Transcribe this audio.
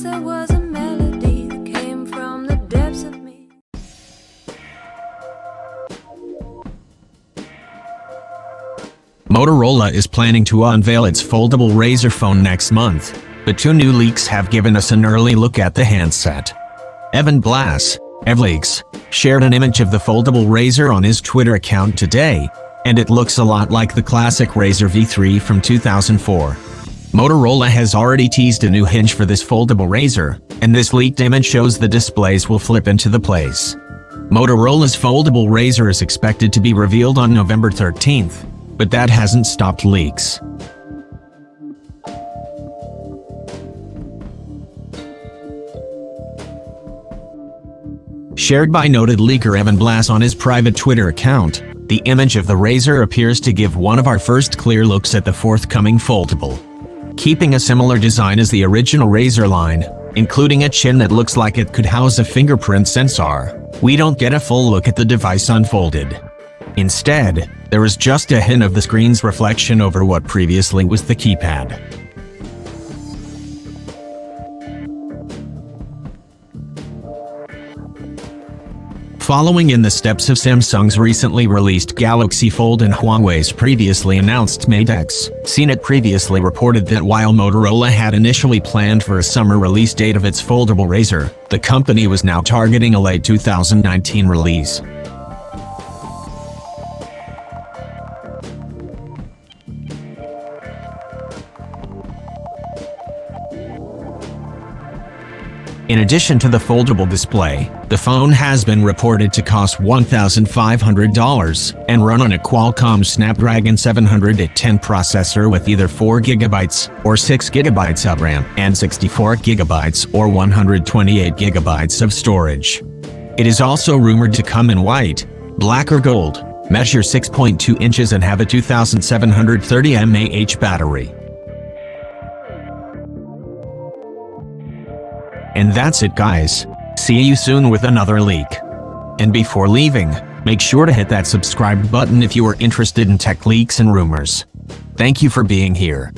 there was a melody that came from the depths of me. Motorola is planning to unveil its foldable Razr phone next month, but two new leaks have given us an early look at the handset. Evan Blass, Evleaks, shared an image of the foldable Razr on his Twitter account today, and it looks a lot like the classic Razr V3 from 2004. Motorola has already teased a new hinge for this foldable Razr, and this leaked image shows the displays will flip into the place. Motorola's foldable Razr is expected to be revealed on November 13th, but that hasn't stopped leaks. Shared by noted leaker Evan Blass on his private Twitter account, the image of the Razr appears to give one of our first clear looks at the forthcoming foldable. Keeping a similar design as the original Razr line, including a chin that looks like it could house a fingerprint sensor, we don't get a full look at the device unfolded. Instead, there is just a hint of the screen's reflection over what previously was the keypad. Following in the steps of Samsung's recently released Galaxy Fold and Huawei's previously announced Mate X, CNET previously reported that while Motorola had initially planned for a summer release date of its foldable Razr, the company was now targeting a late 2019 release. In addition to the foldable display, the phone has been reported to cost $1,500 and run on a Qualcomm Snapdragon 710 processor with either 4GB or 6GB of RAM and 64GB or 128GB of storage. It is also rumored to come in white, black or gold, measure 6.2 inches and have a 2730 mAh battery. And that's it, guys. See you soon with another leak. And before leaving, make sure to hit that subscribe button if you are interested in tech leaks and rumors. Thank you for being here.